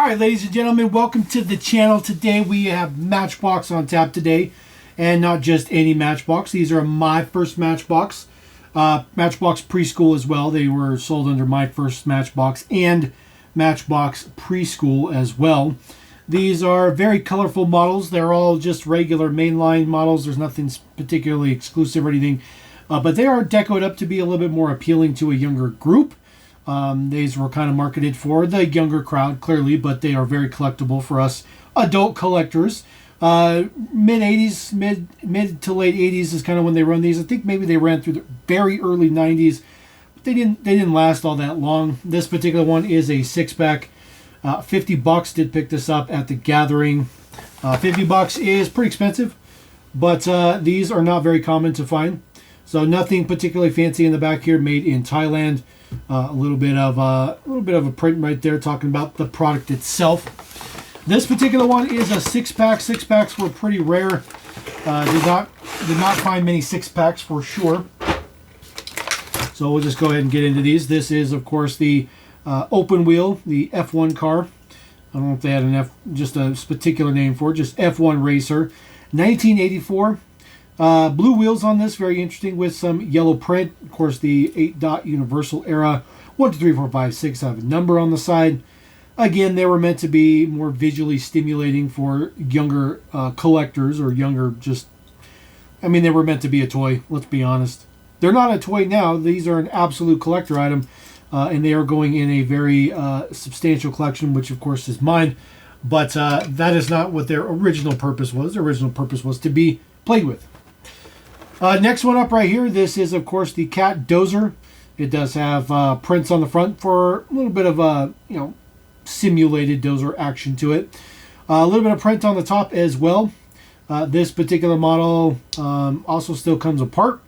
Alright, ladies and gentlemen, welcome to the channel. Today we have Matchbox on tap today, and not just any Matchbox. These are my first Matchbox. Matchbox Preschool as well. They were sold under my first Matchbox and Matchbox Preschool as well. These are very colorful models. They're all just regular mainline models. There's nothing particularly exclusive or anything. But they are decoed up to be a little bit more appealing to a younger group. These were kind of marketed for the younger crowd, clearly, but they are very collectible for us adult collectors. Mid-80s, mid to late 80s is kind of when they run these. I think maybe they ran through the very early 90s, but they didn't last all that long. This particular one is a six-pack. $50 did pick this up at the gathering. $50 is pretty expensive, but these are not very common to find. So nothing particularly fancy in the back here. Made in Thailand. A little bit of a print right there, talking about the product itself. This particular one is a six-pack. Six-packs were pretty rare. Did not find many six-packs for sure. So we'll just go ahead and get into these. This is, of course, the open wheel, the F1 car. I don't know if they had just a particular name for it, just F1 Racer. 1984. Blue wheels on this, very interesting, with some yellow print. Of course, the 8-dot universal era. 1, 2, 3, 4, 5, 6 have a number on the side. Again, they were meant to be more visually stimulating for younger collectors, or younger they were meant to be a toy, let's be honest. They're not a toy now. These are an absolute collector item, and they are going in a very substantial collection, which of course is mine. But that is not what their original purpose was. Their original purpose was to be played with. Next one up right here, this is of course the Cat Dozer. It does have prints on the front for a little bit of simulated dozer action to it. A little bit of print on the top as well. This particular model also still comes apart.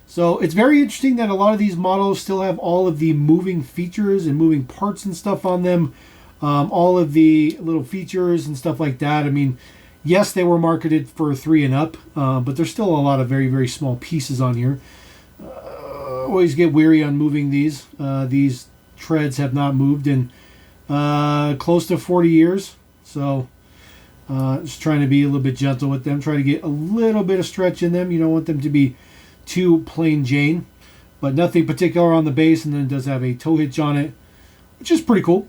So it's very interesting that a lot of these models still have all of the moving features and moving parts and stuff on them. All of the little features and stuff like that. I mean, yes, they were marketed for 3 and up, but there's still a lot of very, very small pieces on here. Always get weary on moving these. These treads have not moved in close to 40 years. So just trying to be a little bit gentle with them. Try to get a little bit of stretch in them. You don't want them to be too plain Jane. But nothing particular on the base, and then it does have a tow hitch on it, which is pretty cool.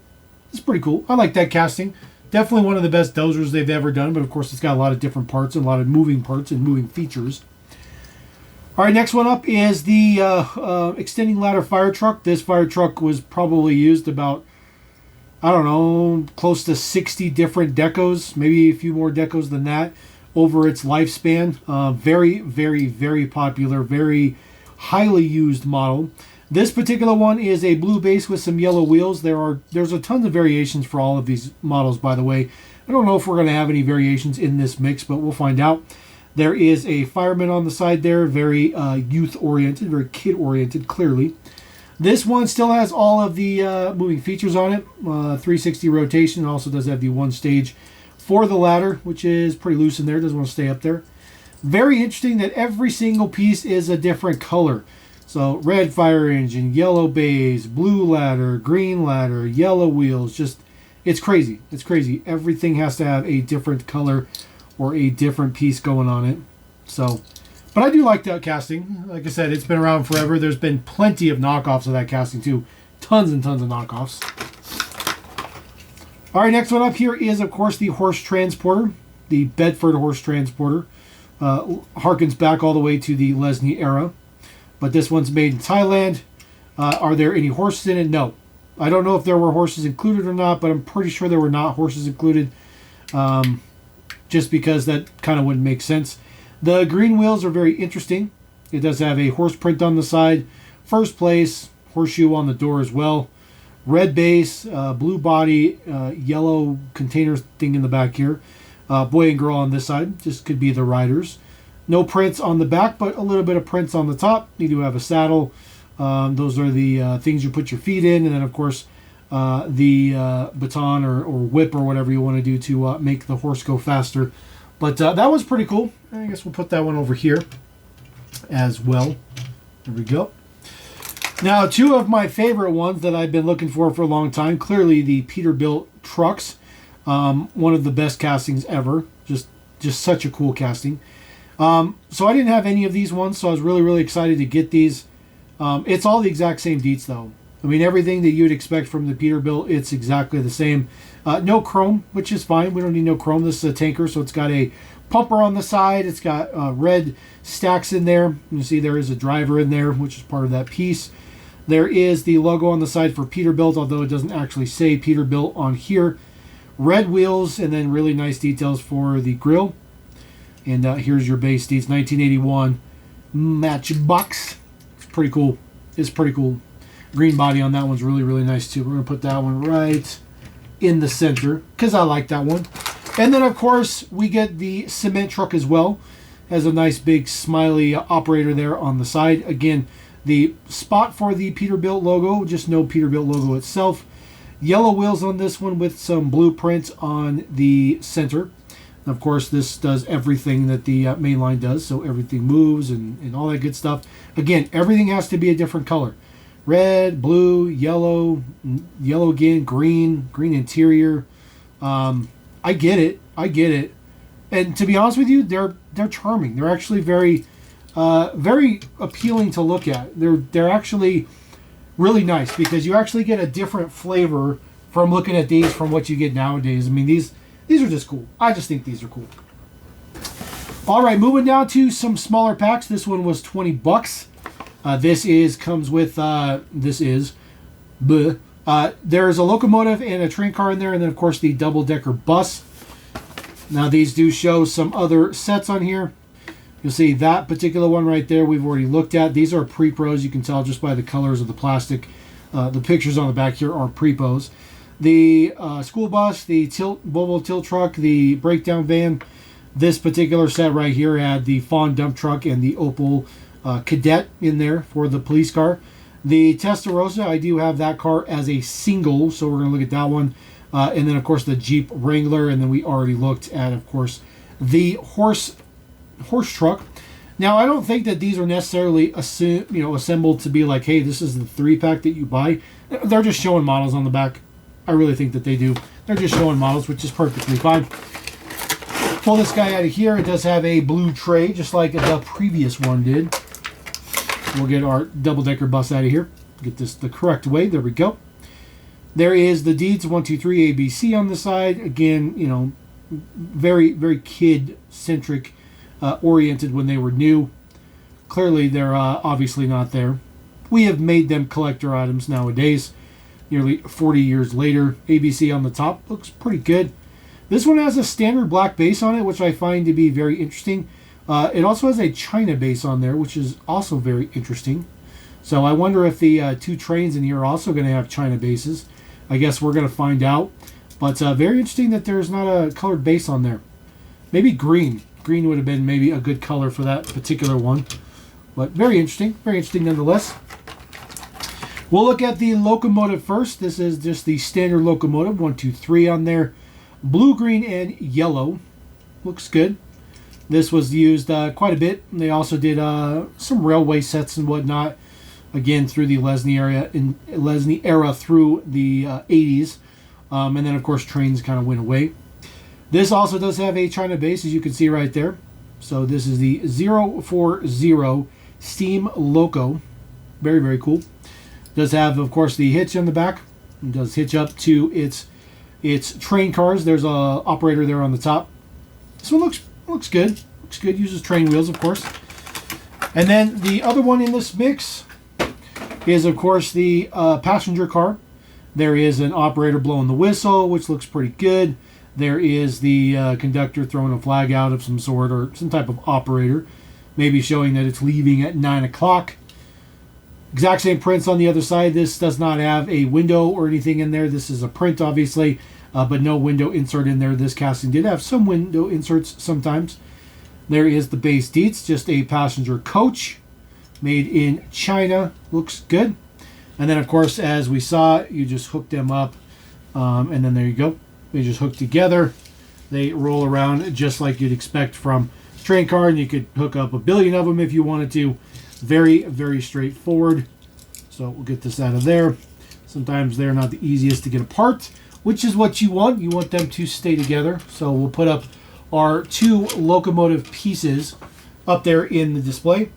It's pretty cool. I like that casting. Definitely one of the best dozers they've ever done, but of course it's got a lot of different parts and a lot of moving parts and moving features. All right, next one up is the extending ladder fire truck. This fire truck was probably used about, I don't know, close to 60 different decos, maybe a few more decos than that over its lifespan. Very, very, very popular, very highly used model. This particular one is a blue base with some yellow wheels. There's a ton of variations for all of these models, by the way. I don't know if we're going to have any variations in this mix, but we'll find out. There is a fireman on the side there, very youth-oriented, very kid-oriented, clearly. This one still has all of the moving features on it. 360 rotation. It also does have the one stage for the ladder, which is pretty loose in there. Doesn't want to stay up there. Very interesting that every single piece is a different color. So red fire engine, yellow base, blue ladder, green ladder, yellow wheels. Just, it's crazy. It's crazy. Everything has to have a different color or a different piece going on it. So, but I do like that casting. Like I said, it's been around forever. There's been plenty of knockoffs of that casting too. Tons and tons of knockoffs. All right, next one up here is, of course, the horse transporter. The Bedford horse transporter. Harkens back all the way to the Lesney era. But this one's made in Thailand. Are there any horses in it? No. I don't know if there were horses included or not, but I'm pretty sure there were not horses included. Just because that kind of wouldn't make sense. The green wheels are very interesting. It does have a horse print on the side. First place, horseshoe on the door as well. Red base, blue body, yellow container thing in the back here. Boy and girl on this side. Just could be the riders. No prints on the back, but a little bit of prints on the top. You do have a saddle. Those are the things you put your feet in. And then, of course, the baton or whip or whatever you want to do to make the horse go faster. But that was pretty cool. I guess we'll put that one over here as well. There we go. Now, two of my favorite ones that I've been looking for a long time. Clearly, the Peterbilt trucks. One of the best castings ever. Just such a cool casting. So I didn't have any of these ones, so I was really, really excited to get these. It's all the exact same deets, though. I mean, everything that you'd expect from the Peterbilt, it's exactly the same. No chrome, which is fine. We don't need no chrome. This is a tanker, so it's got a pumper on the side. It's got red stacks in there. You see there is a driver in there, which is part of that piece. There is the logo on the side for Peterbilt, although it doesn't actually say Peterbilt on here. Red wheels, and then really nice details for the grille. And here's your base deets, 1981 Matchbox. It's pretty cool. It's pretty cool. Green body on that one's really, really nice too. We're going to put that one right in the center because I like that one. And then, of course, we get the cement truck as well. Has a nice big smiley operator there on the side. Again, the spot for the Peterbilt logo, just no Peterbilt logo itself. Yellow wheels on this one with some blueprint on the center. Of course, this does everything that the mainline does, so everything moves and all that good stuff. Again, everything has to be a different color. Red, blue, yellow, yellow again, green interior. I get it. And to be honest with you, they're charming. They're actually very appealing to look at. They're actually really nice because you actually get a different flavor from looking at these from what you get nowadays. I mean, these are just cool. I just think these are cool. All right, moving down to some smaller packs. This one was $20. Comes with there's a locomotive and a train car in there, and then of course the double-decker bus. Now these do show some other sets on here. You'll see that particular one right there we've already looked at. These are pre-pros. You can tell just by the colors of the plastic. The pictures on the back here are pre-pros. The school bus, the Volvo tilt truck, the breakdown van. This particular set right here had the Fawn dump truck and the Opel Cadet in there for the police car. The Testarossa, I do have that car as a single, so we're going to look at that one. And then, of course, the Jeep Wrangler, and then we already looked at, of course, the horse truck. Now, I don't think that these are necessarily assembled to be like, hey, this is the 3-pack that you buy. They're just showing models on the back. I really think that they do. They're just showing models, which is perfectly fine. Pull this guy out of here. It does have a blue tray, just like the previous one did. We'll get our double-decker bus out of here. Get this the correct way. There we go. There is the deeds 1, 2, 3 ABC on the side. Again, very, very kid-centric, oriented when they were new. Clearly, they're obviously not there. We have made them collector items nowadays. Nearly 40 years later. ABC on the top looks pretty good. This one has a standard black base on it, which I find to be very interesting. It also has a China base on there, which is also very interesting. So I wonder if the 2 trains in here are also going to have China bases. I guess we're going to find out. But very interesting that there's not a colored base on there. Maybe green. Green would have been maybe a good color for that particular one. But very interesting. Very interesting nonetheless. We'll look at the locomotive first. This is just the standard locomotive. 1, 2, 3 on there. Blue, green, and yellow. Looks good. This was used quite a bit. They also did some railway sets and whatnot. Again, through the Lesney era through the 80s. And then, of course, trains kind of went away. This also does have a China base, as you can see right there. So this is the 040 Steam Loco. Very, very cool. Does have, of course, the hitch on the back. It does hitch up to its train cars. There's a operator there on the top. This one looks good. Looks good. Uses train wheels, of course. And then the other one in this mix is, of course, the passenger car. There is an operator blowing the whistle, which looks pretty good. There is the conductor throwing a flag out of some sort, or some type of operator, maybe showing that it's leaving at 9 o'clock. Exact same prints on the other side. This does not have a window or anything in there. This is a print, obviously, but no window insert in there. This casting did have some window inserts sometimes. There is the base deets, just a passenger coach made in China. Looks good. And then, of course, as we saw, you just hook them up, and then there you go. They just hook together. They roll around just like you'd expect from a train car, and you could hook up a billion of them if you wanted to. Very, very straightforward. So we'll get this out of there. Sometimes they're not the easiest to get apart which is what you want. You want them to stay together. So we'll put up our 2 locomotive pieces up there in the display.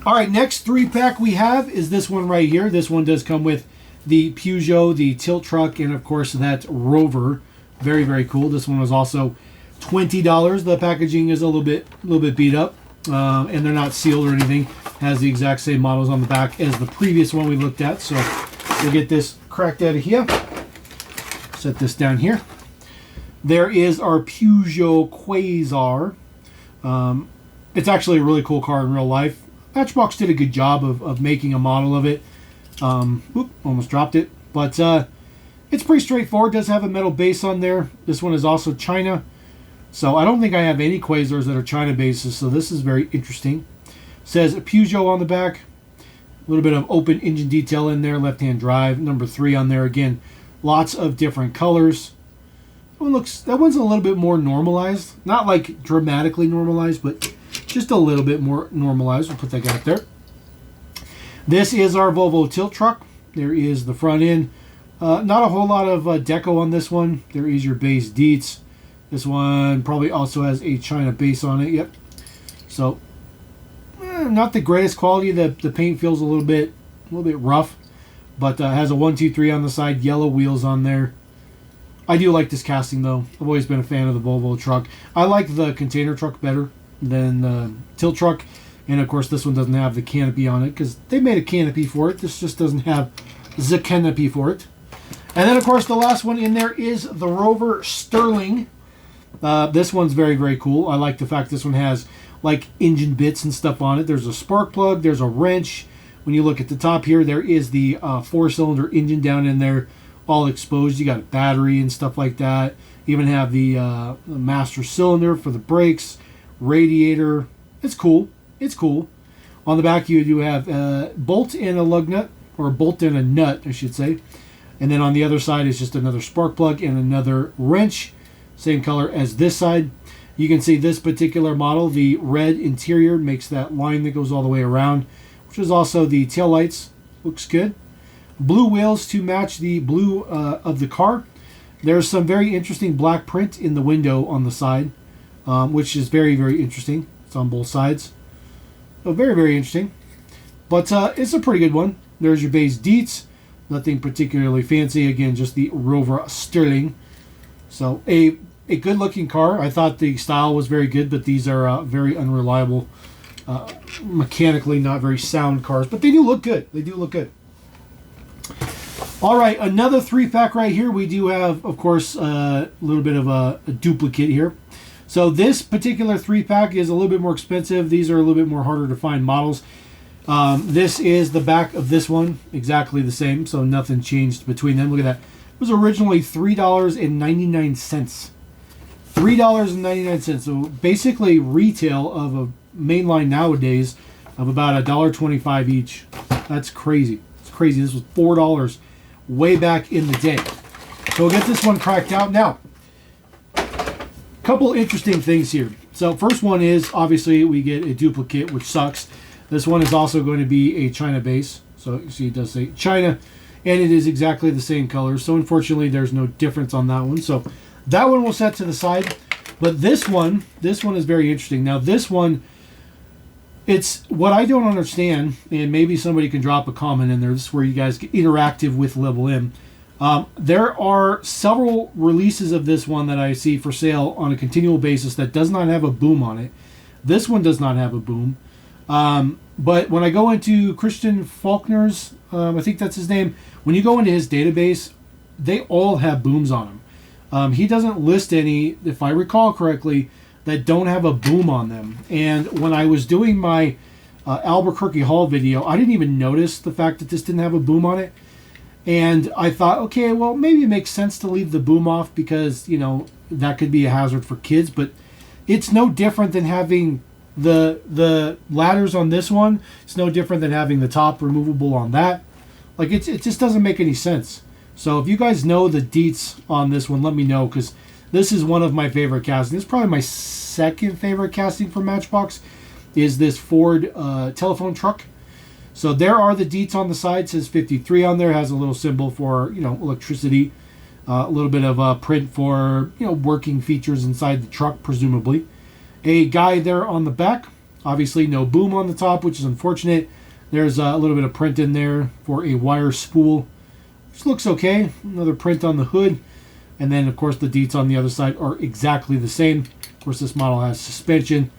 All right, next 3-pack we have is this one right here. This one does come with the Peugeot, the tilt truck, and of course that Rover. Very, very cool. This one was also $20. The packaging is a little bit beat up, and they're not sealed or anything. Has the exact same models on the back as the previous one we looked at. So we'll get this cracked out of here. Set this down here. There is our Peugeot Quasar. It's actually a really cool car in real life. Matchbox did a good job of making a model of it. Almost dropped it. But it's pretty straightforward. It does have a metal base on there. This one is also China. So I don't think I have any Quasars that are China bases. So this is very interesting. Says Peugeot on the back. A little bit of open engine detail in there. Left-hand drive. Number 3 on there. Again, lots of different colors. That one's a little bit more normalized. Not like dramatically normalized, but just a little bit more normalized. We'll put that guy up there. This is our Volvo tilt truck. There is the front end. Not a whole lot of deco on this one. There is your base deets. This one probably also has a China base on it. Yep. So, not the greatest quality. The paint feels a little bit rough, but has a 1, 2, 3 on the side. Yellow wheels on there. I do like this casting though. I've always been a fan of the Volvo truck. I like the container truck better than the tilt truck, and of course this one doesn't have the canopy on it because they made a canopy for it. This just doesn't have the canopy for it. And then of course the last one in there is the Rover Sterling. This one's very, very cool. I like the fact this one has like engine bits and stuff on it. There's a spark plug, there's a wrench. When you look at the top here, there is the 4-cylinder engine down in there, all exposed. You got a battery and stuff like that. Even have the master cylinder for the brakes, radiator. It's cool. It's cool. On the back you do have a bolt and a lug nut, or a bolt and a nut I should say. And then on the other side is just another spark plug and another wrench. Same color as this side. You can see this particular model, the red interior makes that line that goes all the way around, which is also the taillights. Looks good. Blue wheels to match the blue of the car. There's some very interesting black print in the window on the side, which is very, very interesting. It's on both sides. So very, very interesting. But it's a pretty good one. There's your base deets. Nothing particularly fancy. Again, just the Rover Sterling. So a good looking car. I thought the style was very good, but these are very unreliable, mechanically not very sound cars. But they do look good. They do look good. All right, another 3-pack right here. We do have, of course, a little bit of a duplicate here. So this particular 3-pack is a little bit more expensive. These are a little bit more harder to find models. This is the back of this one, exactly the same, so nothing changed between them. Look at that. It was originally $3.99. $3.99. So basically retail of a mainline nowadays of about $1.25 each. That's crazy. It's crazy. This was $4 way back in the day. So we'll get this one cracked out. Now, a couple interesting things here. So first one is obviously we get a duplicate, which sucks. This one is also going to be a China base. So you see it does say China, and it is exactly the same color. So unfortunately there's no difference on that one. So that one we'll set to the side. But this one is very interesting. Now this one, it's what I don't understand, and maybe somebody can drop a comment in there. This is where you guys get interactive with Level M. There are several releases of this one that I see for sale on a continual basis that does not have a boom on it. This one does not have a boom. But when I go into Christian Faulkner's, I think that's his name, when you go into his database, they all have booms on them. He doesn't list any, if I recall correctly, that don't have a boom on them. And when I was doing my Albuquerque haul video, I didn't even notice the fact that this didn't have a boom on it. And I thought, okay, well, maybe it makes sense to leave the boom off because, you know, that could be a hazard for kids. But it's no different than having the ladders on this one. It's no different than having the top removable on that. Like, it just doesn't make any sense. So if you guys know the deets on this one, let me know, because this is one of my favorite castings. It's probably my second favorite casting for Matchbox, is this Ford telephone truck. So there are the deets on the side. It says 53 on there. Has a little symbol for, you know, electricity. A little bit of print for, working features inside the truck, presumably. A guy there on the back. Obviously, no boom on the top, which is unfortunate. There's a little bit of print in there for a wire spool, which looks okay. Another print on the hood. And then, of course, the deets on the other side are exactly the same. Of course, this model has suspension.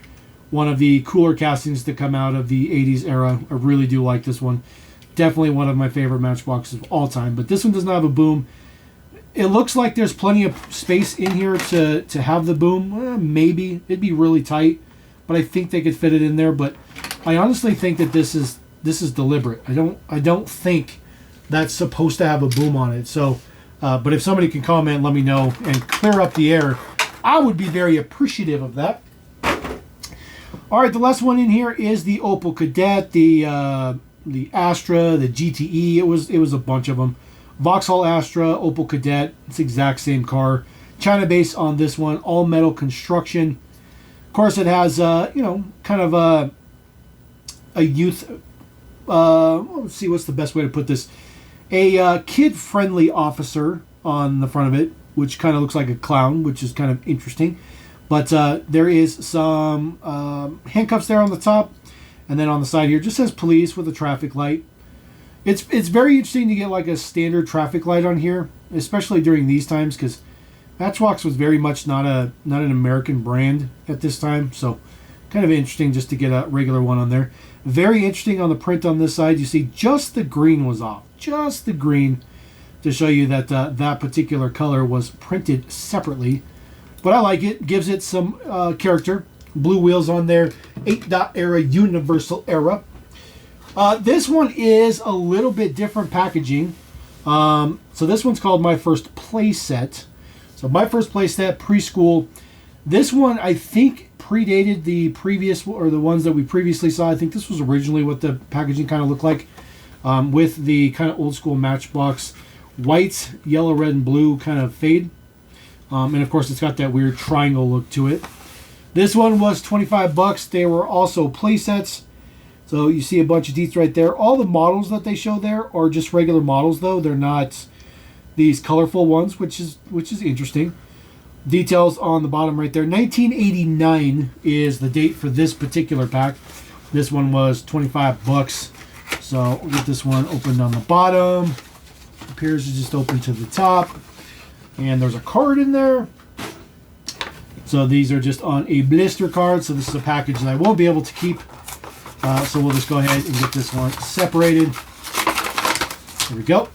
One of the cooler castings to come out of the 80s era. I really do like this one. Definitely one of my favorite Matchboxes of all time. But this one does not have a boom. It looks like there's plenty of space in here to have the boom. Maybe. It'd be really tight. But I think they could fit it in there. But I honestly think that this is deliberate. I don't think that's supposed to have a boom on it. So, but if somebody can comment and let me know and clear up the air, I would be very appreciative of that. All right, the last one in here is the Opel Kadett, the Astra, the GTE. It was a bunch of them. Vauxhall Astra, Opel Kadett. It's the exact same car. China base on this one, all metal construction. Of course, it has kind of a youth. Let's see, what's the best way to put this? A kid-friendly officer on the front of it, which kind of looks like a clown, which is kind of interesting. But there is some handcuffs there on the top, and then on the side here just says police with a traffic light. It's very interesting to get like a standard traffic light on here, especially during these times, because Matchbox was very much not an American brand at this time, so kind of interesting just to get a regular one on there. Very interesting on the print on this side. You see just the green was off, just the green, to show you that that particular color was printed separately. But I like it. Gives it some character. Blue wheels on there. 8-dot era, universal era. This one is a little bit different packaging. So this one's called My First Playset. So My First Playset, Preschool. This one, I think, predated the previous, or the ones that we previously saw. I think this was originally what the packaging kind of looked like. With the kind of old school Matchbox white, yellow, red, and blue kind of fade. And of course, it's got that weird triangle look to it. This one was 25 bucks. They were also play sets. So you see a bunch of deets right there. All the models that they show there are just regular models, though. They're not these colorful ones, which is interesting. Details on the bottom right there. 1989 is the date for this particular pack. This one was 25 bucks. So we'll get this one opened on the bottom. Appears to just open to the top. And there's a card in there. So these are just on a blister card. So this is a package that I won't be able to keep. So we'll just go ahead and get this one separated. There we go.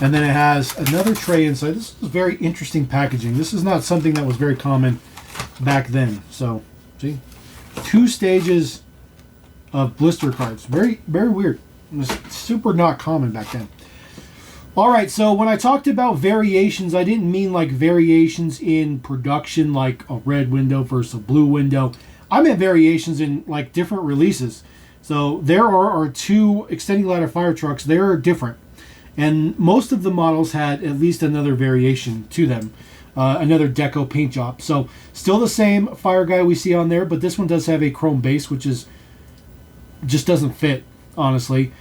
And then it has another tray inside. This is very interesting packaging. This is not something that was very common back then. So, see? 2 stages of blister cards. Very, very weird. It was super not common back then. All right, so when I talked about variations, I didn't mean like variations in production, like a red window versus a blue window. I meant variations in like different releases. So there are 2 extending ladder fire trucks. They are different. And most of the models had at least another variation to them. Another deco paint job. So still the same fire guy we see on there, but this one does have a chrome base, which is just doesn't fit, honestly.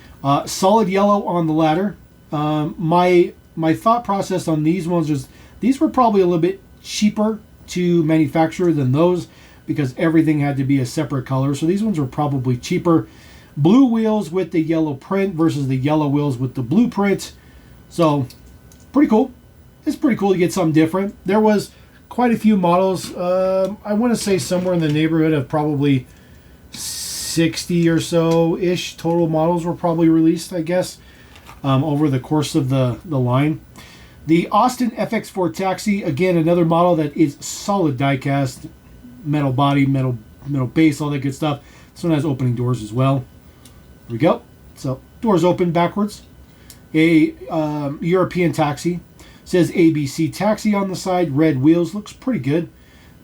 Solid yellow on the ladder. My thought process on these ones was these were probably a little bit cheaper to manufacture than those because everything had to be a separate color. So these ones were probably cheaper. Blue wheels with the yellow print versus the yellow wheels with the blue print. So pretty cool. It's pretty cool to get something different. There was quite a few models. I want to say somewhere in the neighborhood of probably 60 or so-ish total models were probably released, I guess. Over the course of the line. The Austin FX4 Taxi, again, another model that is solid die-cast, metal body, metal base, all that good stuff. This one has opening doors as well. There we go. So, doors open backwards. A European Taxi. Says ABC Taxi on the side. Red wheels. Looks pretty good.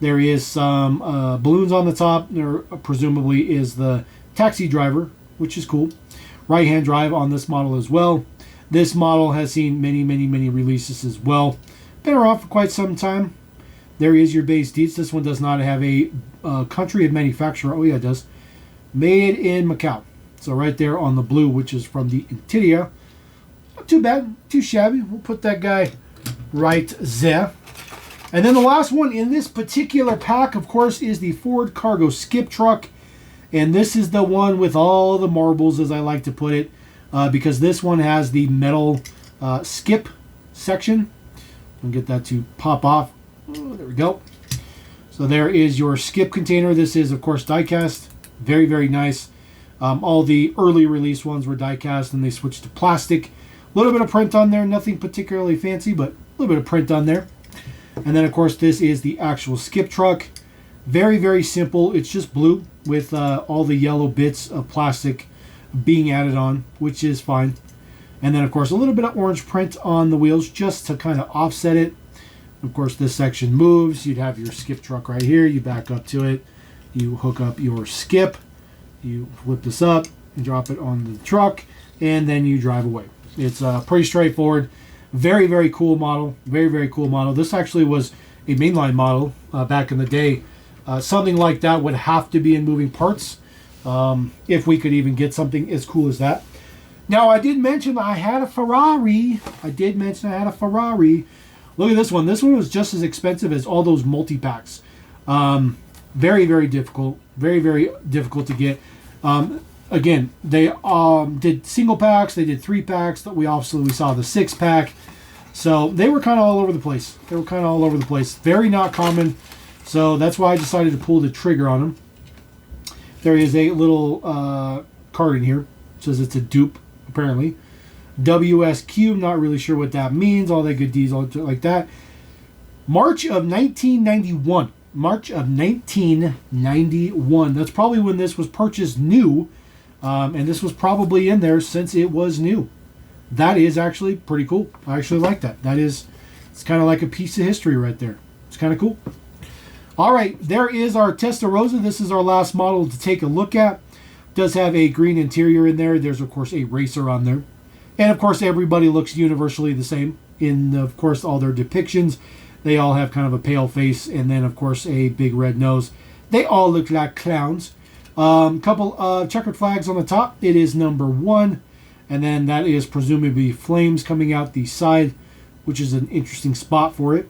There is some balloons on the top. There presumably is the taxi driver, which is cool. Right-hand drive on this model as well. This model has seen many, many, many releases as well. Been around for quite some time. There is your base deets. This one does not have a country of manufacturer. Oh, yeah, it does. Made in Macau. So right there on the blue, which is from the Intidia. Not too bad, too shabby. We'll put that guy right there. And then the last one in this particular pack, of course, is the Ford Cargo skip truck. And this is the one with all the marbles, as I like to put it, because this one has the metal skip section. I'll get that to pop off. Oh, there we go. So there is your skip container. This is, of course, die-cast. Very, very nice. All the early release ones were die-cast, and they switched to plastic. A little bit of print on there. Nothing particularly fancy, but a little bit of print on there. And then, of course, this is the actual skip truck. Very, very simple. It's just blue with all the yellow bits of plastic being added on, which is fine. And then, of course, a little bit of orange print on the wheels just to kind of offset it. Of course, this section moves. You'd have your skip truck right here. You back up to it. You hook up your skip. You flip this up and drop it on the truck. And then you drive away. It's pretty straightforward. Very, very cool model. Very, very cool model. This actually was a mainline model back in the day. Something like that would have to be in moving parts if we could even get something as cool as that. Now, I did mention I had a Ferrari. Look at this one. This one was just as expensive as all those multi-packs. Very, very difficult. Very, very difficult to get. Again, they did single packs. They did 3 packs. We saw the 6-pack. So they were kind of all over the place. Very not common. So that's why I decided to pull the trigger on them. There is a little card in here. It says it's a dupe, apparently. WSQ, not really sure what that means. All that good deeds, all like that. March of 1991. That's probably when this was purchased new. And this was probably in there since it was new. That is actually pretty cool. I actually like that. It's kind of like a piece of history right there. It's kind of cool. All right, there is our Testarossa. This is our last model to take a look at. It does have a green interior in there. There's, of course, a racer on there. And, of course, everybody looks universally the same in, of course, all their depictions. They all have kind of a pale face and then, of course, a big red nose. They all look like clowns. Couple of checkered flags on the top. It is number 1. And then that is presumably flames coming out the side, which is an interesting spot for it.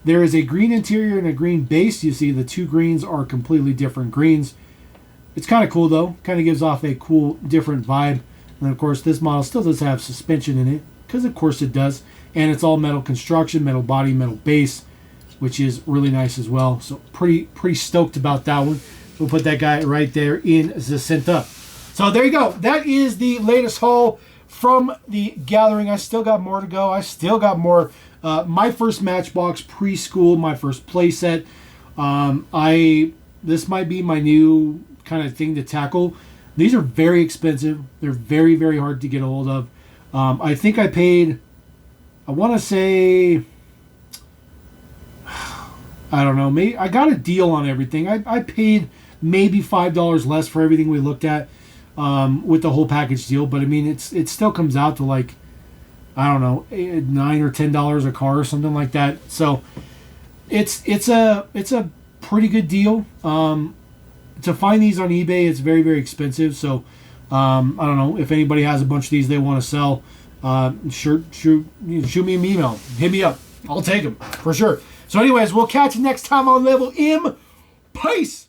There is a green interior and a green base. You see the 2 greens are completely different greens. It's kind of cool, though. Kind of gives off a cool, different vibe. And, of course, this model still does have suspension in it, because, of course, it does. And it's all metal construction, metal body, metal base, which is really nice as well. So pretty stoked about that one. We'll put that guy right there in the center. So there you go. That is the latest haul from the gathering. I still got more to go. I still got more. My first Matchbox preschool, my first playset. This might be my new kind of thing to tackle. These are very expensive. They're very, very hard to get a hold of. I think I paid, I want to say, I don't know, maybe I got a deal on everything. I paid maybe $5 less for everything we looked at with the whole package deal. But I mean, it still comes out to like, I don't know, $9 or $10 a car or something like that. So it's a pretty good deal. To find these on eBay, it's very, very expensive. So I don't know if anybody has a bunch of these they want to sell. Shoot me an email. Hit me up. I'll take them for sure. So anyways, we'll catch you next time on Level M. Peace.